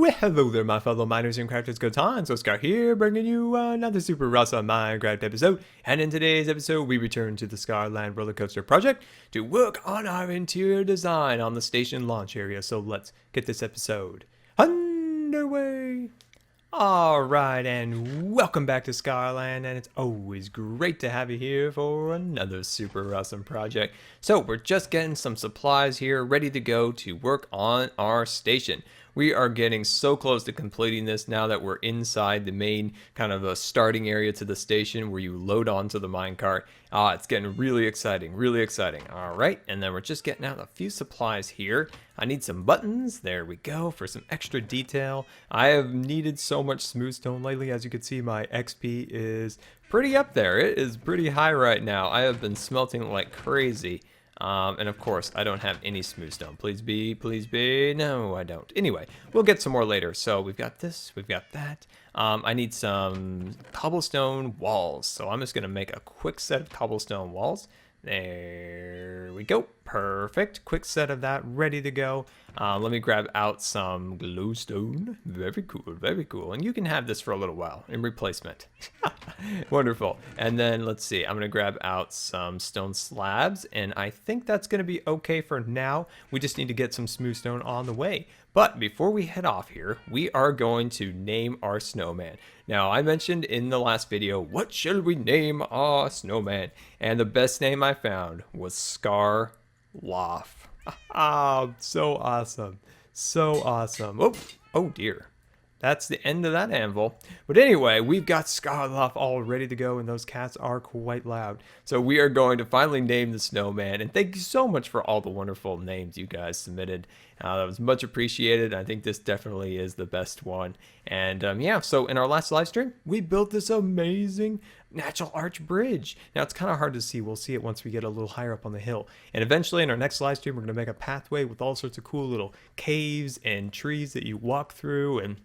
Well, hello there, my fellow miners and crafters. GoodTimesWithScar here, bringing you another super awesome Minecraft episode. And in today's episode, we return to the Scarland roller coaster project to work on our interior design on the station launch area. So let's get this episode underway. Alright, and welcome back to Scarland, and it's always great to have you here for another super awesome project. So we're just getting some supplies here ready to go to work on our station. We are getting so close to completing this now that we're inside the main kind of a starting area to the station where you load onto the minecart. It's getting really exciting, really exciting. All right, and then we're just getting out a few supplies here. I need some buttons, there we go, for some extra detail. I have needed so much smooth stone lately. As you can see, my XP is pretty up there. It is pretty high right now. I have been smelting like crazy. And of course, I don't have any smooth stone. Please be, please be. No, I don't. Anyway, we'll get some more later. So we've got this, we've got that. I need some cobblestone walls. So I'm just going to make a quick set of cobblestone walls. There we go. Perfect. Quick set of that ready to go. Let me grab out some glowstone. Very cool, very cool. And you can have this for a little while in replacement. Wonderful. And then let's see, I'm going to grab out some stone slabs, and I think that's going to be okay for now. We just need to get some smooth stone on the way. But before we head off here, we are going to name our snowman. Now, I mentioned in the last video, what shall we name our snowman? And the best name I found was Scarland. Oh, so awesome. So awesome. Oh dear. That's the end of that anvil. But anyway, we've got Scarland all ready to go, and those cats are quite loud. So we are going to finally name the snowman. And thank you so much for all the wonderful names you guys submitted. That was much appreciated. I think this definitely is the best one. And yeah, so in our last live stream, we built this amazing natural arch bridge. Now it's kind of hard to see. We'll see it once we get a little higher up on the hill. And eventually in our next live stream, we're going to make a pathway with all sorts of cool little caves and trees that you walk through, and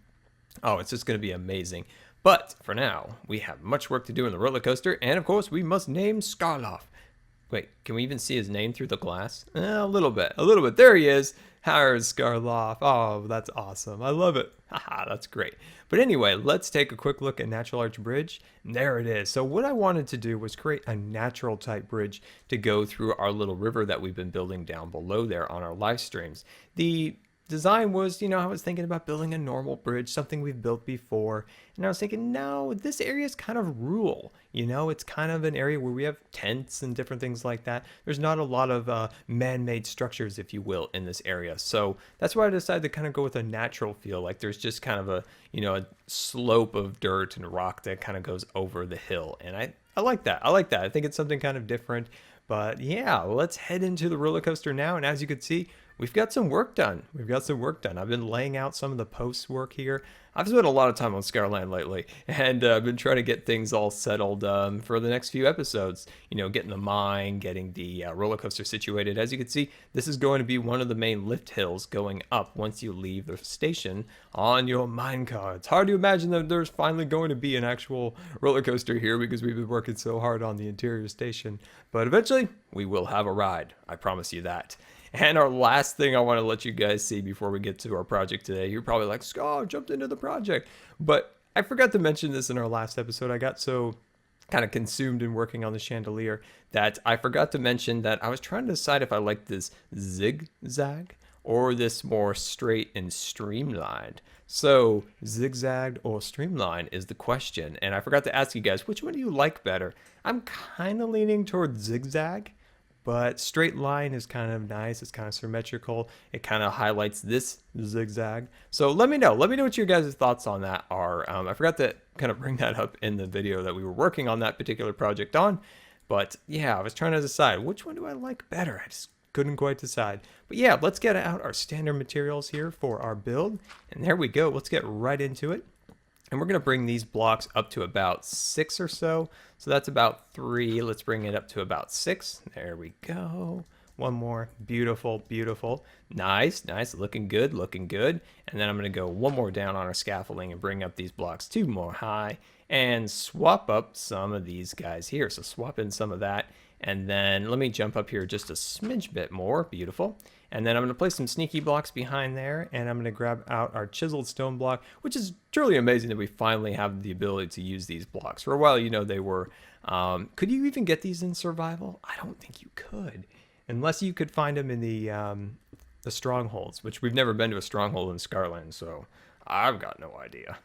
oh, it's just going to be amazing. But for now, we have much work to do in the roller coaster, and of course, we must name Scarland. Wait, can we even see his name through the glass? A little bit, a little bit. There he is. There's Scarland. Oh, that's awesome. I love it. Haha, that's great. But anyway, let's take a quick look at Natural Arch Bridge. There it is. So what I wanted to do was create a natural type bridge to go through our little river that we've been building down below there on our live streams. The design was, I was thinking about building a normal bridge, something we've built before, and I was thinking, no, this area is kind of rural. It's kind of an area where we have tents and different things like that. There's not a lot of man-made structures, if you will, in this area. So that's why I decided to kind of go with a natural feel. Like there's just kind of a slope of dirt and rock that kind of goes over the hill. And I like that. I like that. I think it's something kind of different. But yeah, let's head into the roller coaster now. And as you can see, we've got some work done. We've got some work done. I've been laying out some of the post work here. I've spent a lot of time on Scarland lately, and I've been trying to get things all settled for the next few episodes. Getting the mine, getting the roller coaster situated. As you can see, this is going to be one of the main lift hills going up once you leave the station on your minecart. It's hard to imagine that there's finally going to be an actual roller coaster here because we've been working so hard on the interior station. But eventually, we will have a ride. I promise you that. And our last thing I want to let you guys see before we get to our project today, you're probably like, Scar, jumped into the project. But I forgot to mention this in our last episode. I got so kind of consumed in working on the chandelier that I forgot to mention that I was trying to decide if I liked this zigzag or this more straight and streamlined. So zigzagged or streamlined is the question. And I forgot to ask you guys, which one do you like better? I'm kind of leaning towards zigzag. But straight line is kind of nice. It's kind of symmetrical. It kind of highlights this zigzag. So let me know. Let me know what your guys' thoughts on that are. I forgot to kind of bring that up in the video that we were working on that particular project on. But yeah, I was trying to decide which one do I like better. I just couldn't quite decide. But yeah, let's get out our standard materials here for our build. And there we go. Let's get right into it. And we're going to bring these blocks up to about 6 or so. So that's about 3. Let's bring it up to about 6. There we go. One more. Beautiful, beautiful. Nice, nice. Looking good, looking good. And then I'm going to go one more down on our scaffolding and bring up these blocks 2 more high and swap up some of these guys here. So swap in some of that. And then let me jump up here just a smidge bit more. Beautiful. And then I'm going to place some sneaky blocks behind there, and I'm going to grab out our chiseled stone block, which is truly amazing that we finally have the ability to use these blocks. For a while, you know, they were, could you even get these in survival? I don't think you could, unless you could find them in the strongholds, which we've never been to a stronghold in Scarland, so I've got no idea.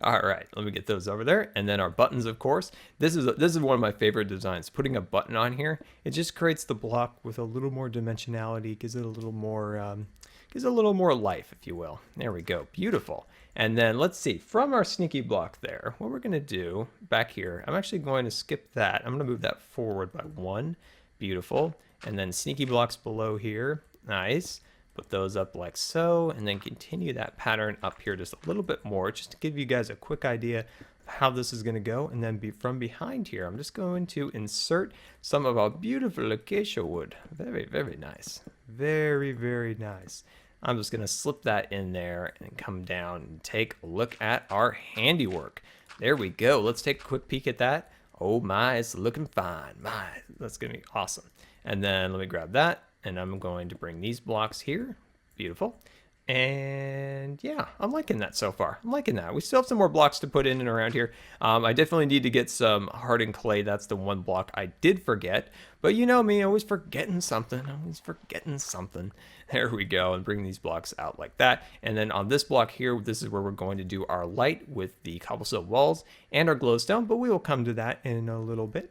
All right, let me get those over there. And then our buttons, of course. This is one of my favorite designs. Putting a button on here, it just creates the block with a little more dimensionality, gives it a little more life, if you will. There we go, beautiful. And then let's see, from our sneaky block there, what we're gonna do back here, I'm actually going to skip that. I'm gonna move that forward by 1, beautiful. And then sneaky blocks below here, nice. Put those up like so, and then continue that pattern up here just a little bit more, just to give you guys a quick idea of how this is going to go. And then from behind here, I'm just going to insert some of our beautiful acacia wood. Very, very nice. Very, very nice. I'm just going to slip that in there and come down and take a look at our handiwork. There we go. Let's take a quick peek at that. Oh my, it's looking fine. My, that's going to be awesome. And then let me grab that. And I'm going to bring these blocks here. Beautiful. And yeah, I'm liking that so far. I'm liking that. We still have some more blocks to put in and around here. I definitely need to get some hardened clay. That's the one block I did forget. But you know me, always forgetting something. Always forgetting something. There we go. And bring these blocks out like that. And then on this block here, this is where we're going to do our light with the cobblestone walls and our glowstone. But we will come to that in a little bit.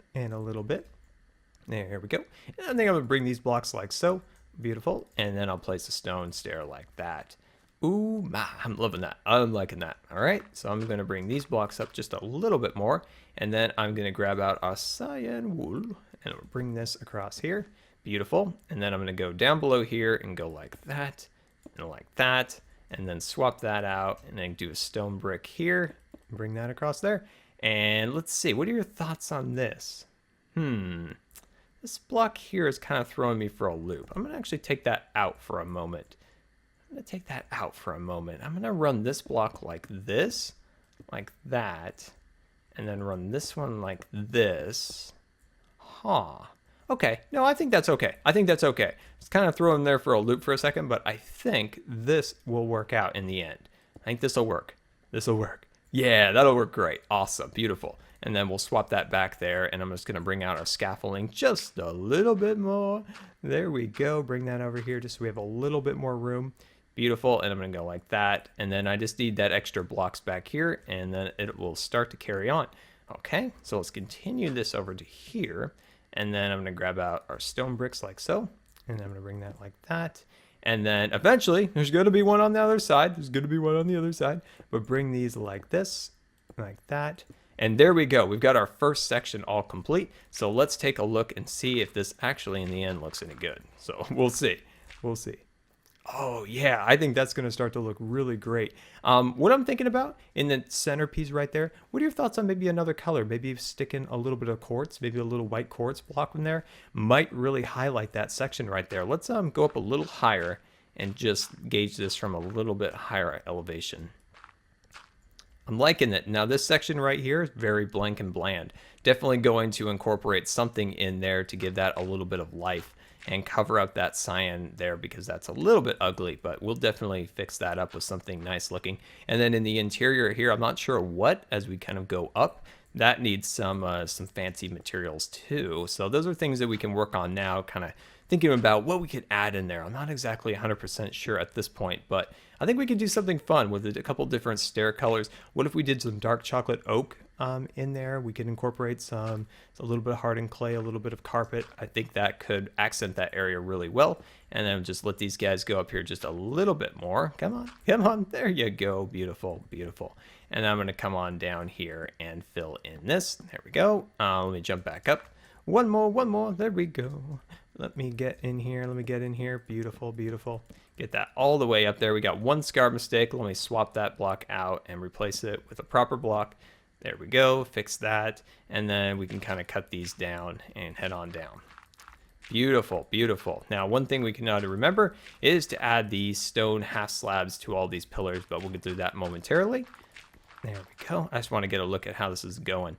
There we go. And I think I'm going to bring these blocks like so. Beautiful. And then I'll place a stone stair like that. Ooh, my, I'm loving that. I'm liking that. All right. So I'm going to bring these blocks up just a little bit more. And then I'm going to grab out our cyan wool and we'll bring this across here. Beautiful. And then I'm going to go down below here and go like that and like that. And then swap that out and then do a stone brick here. Bring that across there. And let's see. What are your thoughts on this? This block here is kind of throwing me for a loop. I'm going to actually take that out for a moment. I'm going to run this block like this, like that, and then run this one like this. Okay. No, I think that's okay. It's kind of throwing there for a loop for a second, but I think this will work out in the end. I think this will work. Yeah, that'll work great. Awesome. Beautiful. And then we'll swap that back there, and I'm just going to bring out our scaffolding just a little bit more. There we go. Bring that over here just so we have a little bit more room. Beautiful. And I'm going to go like that. And then I just need that extra blocks back here, and then it will start to carry on. Okay, so let's continue this over to here. And then I'm going to grab out our stone bricks like so. And I'm going to bring that like that. And then eventually, there's going to be one on the other side. But bring these like this, like that. And there we go. We've got our first section all complete. So let's take a look and see if this actually in the end looks any good. So we'll see. Oh yeah, I think that's going to start to look really great. What I'm thinking about in the centerpiece right there, what are your thoughts on maybe another color? Maybe sticking a little bit of quartz, maybe a little white quartz block in there might really highlight that section right there. Let's go up a little higher and just gauge this from a little bit higher elevation. I'm liking it. Now this section right here is very blank and bland. Definitely going to incorporate something in there to give that a little bit of life and cover up that cyan there because that's a little bit ugly, but we'll definitely fix that up with something nice looking. And then in the interior here, I'm not sure what, as we kind of go up, that needs some fancy materials too. So those are things that we can work on now, kind of thinking about what we could add in there. I'm not exactly 100% sure at this point, but I think we could do something fun with a couple different stair colors. What if we did some dark chocolate oak in there? We could incorporate a little bit of hardened clay, a little bit of carpet. I think that could accent that area really well. And then just let these guys go up here just a little bit more. Come on. There you go. Beautiful. And I'm going to come on down here and fill in this. There we go. Let me jump back up. One more. There we go. Let me get in here. Beautiful. Get that all the way up there. We got one scar mistake. Let me swap that block out and replace it with a proper block. There we go. Fix that. And then we can kind of cut these down and head on down. Beautiful. Now, one thing we can now remember is to add these stone half slabs to all these pillars, but we'll get through that momentarily. There we go. I just want to get a look at how this is going.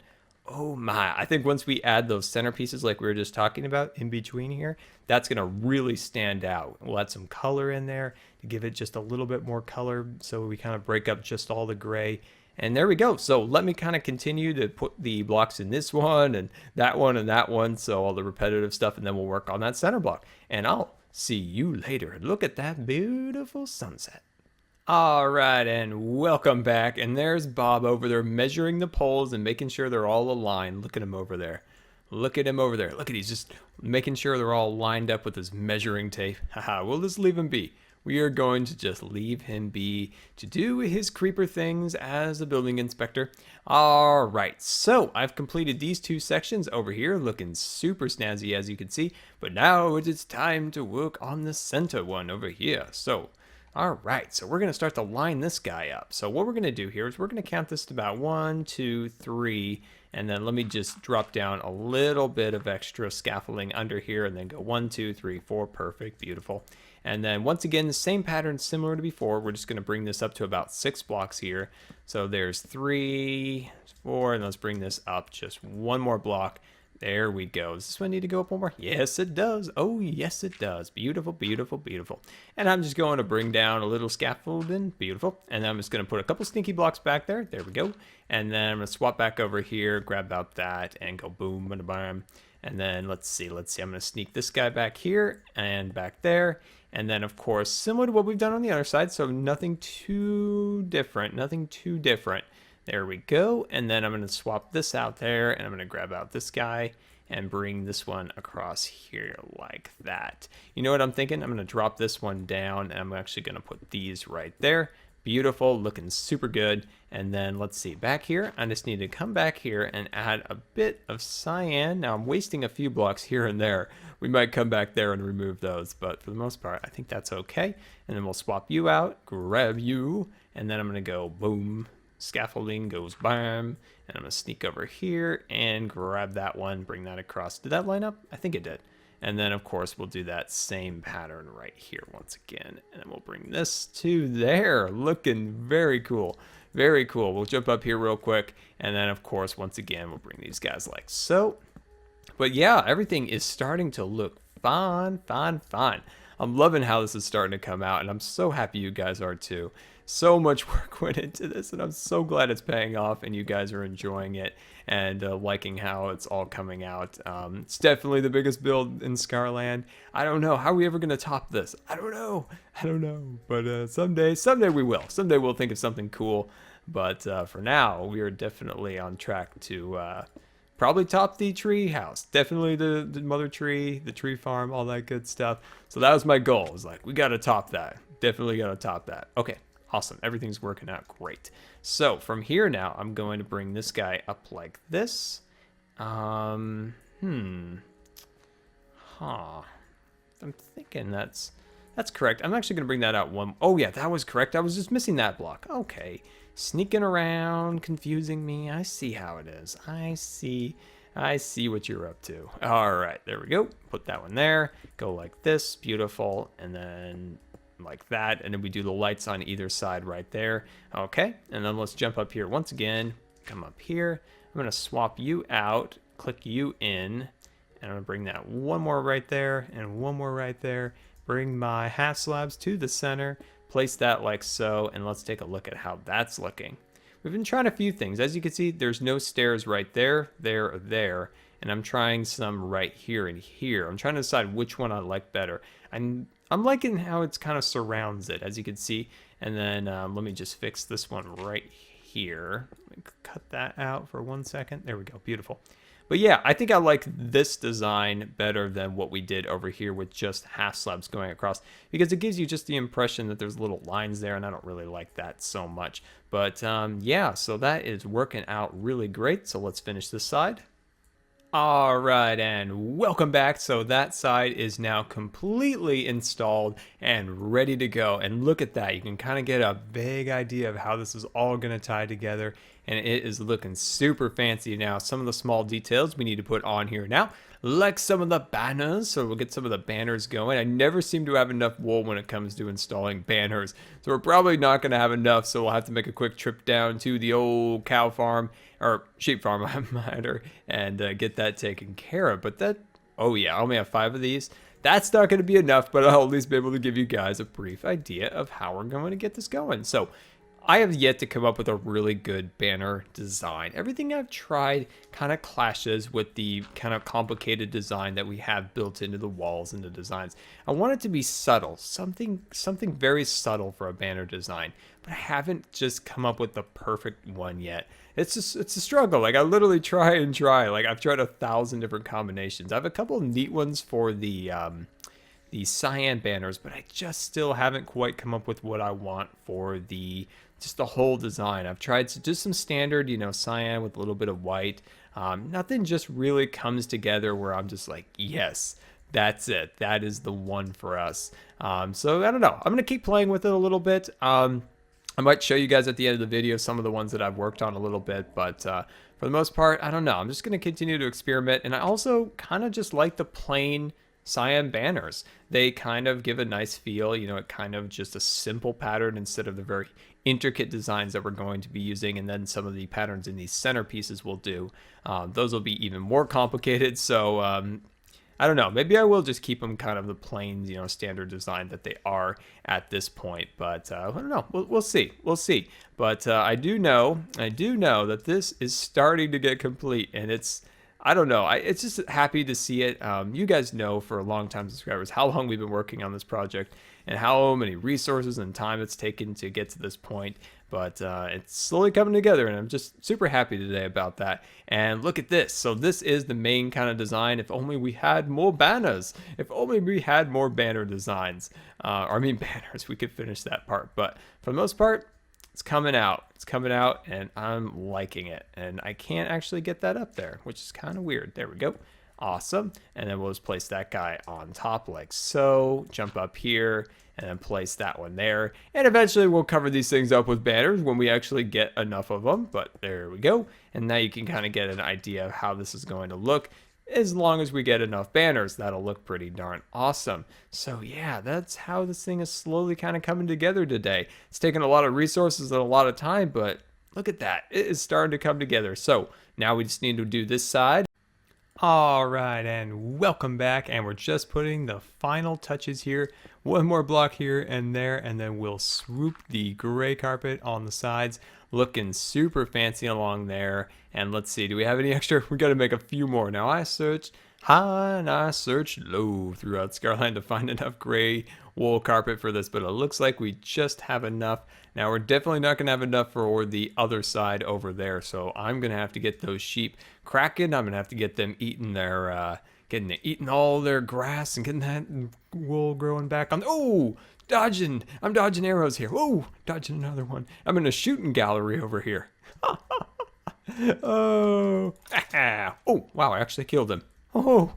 Oh my, I think once we add those centerpieces like we were just talking about in between here, that's gonna really stand out. We'll add some color in there to give it just a little bit more color so we kind of break up just all the gray. And there we go. So let me kind of continue to put the blocks in this one and that one and that one. So all the repetitive stuff, and then we'll work on that center block. And I'll see you later. Look at that beautiful sunset. All right, and welcome back. And there's Bob over there measuring the poles and making sure they're all aligned. Look at him over there. Look at him over there. Look at he's just making sure they're all lined up with his measuring tape. Haha, we'll just leave him be. We are going to just leave him be to do his creeper things as a building inspector. All right, so I've completed these two sections over here, looking super snazzy as you can see. But now it is time to work on the center one over here. So all right, so we're going to start to line this guy up. So what we're going to do here is we're going to count this to about 1, 2, 3, and then let me just drop down a little bit of extra scaffolding under here and then go 1, 2, 3, 4, perfect, beautiful. And then once again, the same pattern similar to before. We're just going to bring this up to about 6 blocks here. So there's 3, 4, and let's bring this up just one more block. There we go. Does this one need to go up one more? Yes, it does. Oh, yes, it does. Beautiful, beautiful, beautiful. And I'm just going to bring down a little scaffolding. Beautiful. And then I'm just going to put a couple stinky blocks back there. There we go. And then I'm going to swap back over here, grab out that, and go boom, and bam. And then let's see. I'm going to sneak this guy back here and back there. And then, of course, similar to what we've done on the other side. So nothing too different. Nothing too different. There we go. And then I'm going to swap this out there, and I'm going to grab out this guy and bring this one across here like that. You know what I'm thinking? I'm going to drop this one down, and I'm actually going to put these right there. Beautiful, looking super good. And then let's see, back here, I just need to come back here and add a bit of cyan. Now I'm wasting a few blocks here and there. We might come back there and remove those, but for the most part, I think that's okay. And then we'll swap you out, grab you, and then I'm going to go boom. Scaffolding goes bam, and I'm gonna sneak over here and grab that one, bring that across. Did that line up? I think it did. And then of course we'll do that same pattern right here once again, and then we'll bring this to there. Looking very cool, very cool. We'll jump up here real quick, and then of course once again we'll bring these guys like so. But yeah, everything is starting to look fine. I'm loving how this is starting to come out, and I'm so happy you guys are too. So much work went into this, and I'm so glad it's paying off and you guys are enjoying it and liking how it's all coming out. It's definitely the biggest build in Scarland. I don't know. How are we ever going to top this? I don't know. But someday we will. Someday we'll think of something cool. But for now, we are definitely on track to probably top the tree house. Definitely the mother tree, the tree farm, all that good stuff. So that was my goal. It was like, we got to top that. Definitely got to top that. Okay. Awesome. Everything's working out great. So from here now, I'm going to bring this guy up like this. I'm thinking that's correct. I'm actually going to bring that out one. Oh yeah, that was correct. I was just missing that block. Okay. Sneaking around, confusing me. I see how it is. I see what you're up to. All right, there we go. Put that one there. Go like this. Beautiful. And then like that, and then we do the lights on either side right there. Okay, and then let's jump up here once again. Come up here. I'm going to swap you out, click you in, and I'm going to bring that one more right there and one more right there. Bring my half slabs to the center, place that like so, and let's take a look at how that's looking. We've been trying a few things. As you can see, there's no stairs right there, there, or there, and I'm trying some right here and here. I'm trying to decide which one I like better. I'm liking how it's kind of surrounds it, as you can see. And then let me just fix this one right here. Let me cut that out for 1 second. There we go, beautiful. But yeah, I think I like this design better than what we did over here with just half slabs going across, because it gives you just the impression that there's little lines there, and I don't really like that so much. But yeah, so that is working out really great. So let's finish this side. All right, and welcome back. So that side is now completely installed and ready to go. And look at that. You can kind of get a vague idea of how this is all going to tie together. and it is looking super fancy now. Some of the small details we need to put on here now, like some of the banners. So we'll get some of the banners going. I never seem to have enough wool when it comes to installing banners, so we're probably not going to have enough, so we'll have to make a quick trip down to the old cow farm, or sheep farm, and get that taken care of. But that, oh yeah, I only have 5 of these. That's not going to be enough, but I'll at least be able to give you guys a brief idea of how we're going to get this going. So I have yet to come up with a really good banner design. Everything I've tried kind of clashes with the kind of complicated design that we have built into the walls and the designs. I want it to be subtle, something very subtle for a banner design, but I haven't just come up with the perfect one yet. It's a struggle. Like, I literally try and try. Like, I've tried 1,000 different combinations. I have a couple of neat ones for the cyan banners, but I just still haven't quite come up with what I want for just the whole design. I've tried just some standard, cyan with a little bit of white. Nothing just really comes together where I'm just like, yes, that's it. That is the one for us. So I don't know. I'm going to keep playing with it a little bit. I might show you guys at the end of the video some of the ones that I've worked on a little bit, but for the most part, I don't know. I'm just going to continue to experiment, and I also kind of just like the plain cyan banners. They kind of give a nice feel, it kind of just a simple pattern instead of the very intricate designs that we're going to be using, and then some of the patterns in these centerpieces will do. Those will be even more complicated, so I don't know. Maybe I will just keep them kind of the plain, standard design that they are at this point. But I don't know. We'll see. We'll see. But I do know that this is starting to get complete, and I don't know. It's just happy to see it. You guys know, for long-time subscribers, how long we've been working on this project and how many resources and time it's taken to get to this point. But it's slowly coming together, and I'm just super happy today about that. And look at this. So this is the main kind of design. If only we had more banners. If only we had more banner designs. Banners. We could finish that part. But for the most part, it's coming out. It's coming out, and I'm liking it. And I can't actually get that up there, which is kind of weird. There we go. Awesome. And then we'll just place that guy on top like so. Jump up here and then place that one there. And eventually we'll cover these things up with banners when we actually get enough of them. But there we go. And now you can kind of get an idea of how this is going to look. As long as we get enough banners, that'll look pretty darn awesome. So yeah, that's how this thing is slowly kind of coming together today. It's taken a lot of resources and a lot of time, but look at that. It is starting to come together. So now we just need to do this side. All right, and welcome back, and we're just putting the final touches here. One more block here and there, and then we'll swoop the gray carpet on the sides, looking super fancy along there. And let's see, do we have any extra? We got to make a few more. Now I searched high and I searched low throughout Scarland to find enough gray wool carpet for this, but it looks like we just have enough. Now we're definitely not gonna have enough for the other side over there, so I'm gonna have to get those sheep cracking. I'm gonna have to get them eating their eating all their grass and getting that wool growing back on. Oh, dodging! I'm dodging arrows here. Oh, dodging another one. I'm in a shooting gallery over here. Oh, oh, wow! I actually killed him. Oh.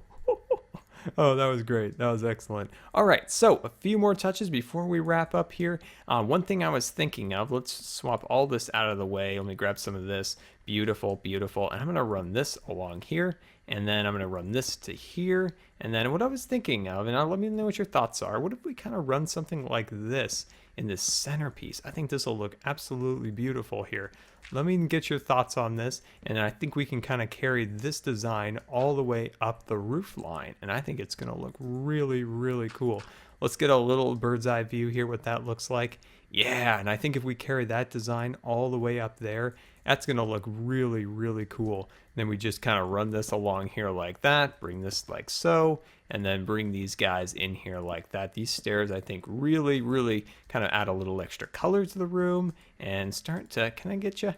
Oh, that was great. That was excellent. All right, so a few more touches before we wrap up here. One thing I was thinking of, let's swap all this out of the way. Let me grab some of this. Beautiful, beautiful. And I'm going to run this along here, and then I'm going to run this to here. And then what I was thinking of, and let me know what your thoughts are, what if we kind of run something like this in this centerpiece? I think this will look absolutely beautiful here. Let me get your thoughts on this, and I think we can kind of carry this design all the way up the roof line, and I think it's going to look really, really cool. Let's get a little bird's eye view here, what that looks like. Yeah, and I think if we carry that design all the way up there, that's going to look really, really cool. Then we just kind of run this along here like that, bring this like so, and then bring these guys in here like that. These stairs, I think, really, really kind of add a little extra color to the room and start to, can I get you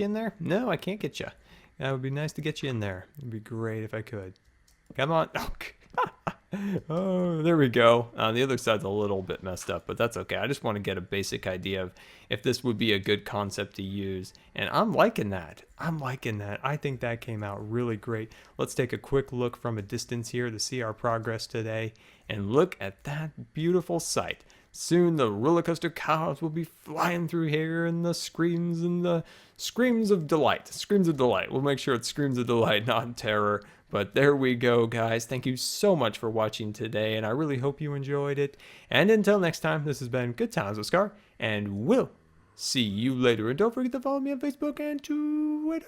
in there? No, I can't get you. That would be nice to get you in there. It'd be great if I could. Come on. Oh, there we go. The other side's a little bit messed up, but that's okay. I just want to get a basic idea of if this would be a good concept to use. And I'm liking that. I think that came out really great. Let's take a quick look from a distance here to see our progress today. And look at that beautiful sight. Soon the roller coaster cars will be flying through here, and the screams of delight. Screams of delight. We'll make sure it's screams of delight, not terror. But there we go, guys. Thank you so much for watching today, and I really hope you enjoyed it. And until next time, this has been Good Times with Scar, and we'll see you later. And don't forget to follow me on Facebook and Twitter.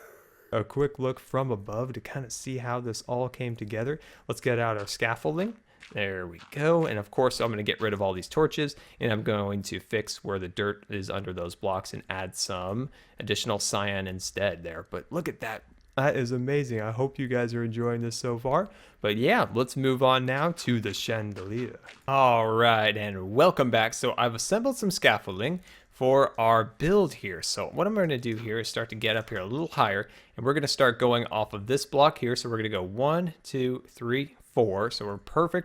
A quick look from above to kind of see how this all came together. Let's get out our scaffolding. There we go. And of course, I'm going to get rid of all these torches, and I'm going to fix where the dirt is under those blocks and add some additional cyan instead there. But look at that. That is amazing. I hope you guys are enjoying this so far. But yeah, let's move on now to the chandelier. All right, and welcome back. So I've assembled some scaffolding for our build here. So what I'm going to do here is start to get up here a little higher, and we're going to start going off of this block here. So we're going to go 1, 2, 3, 4. So we're perfect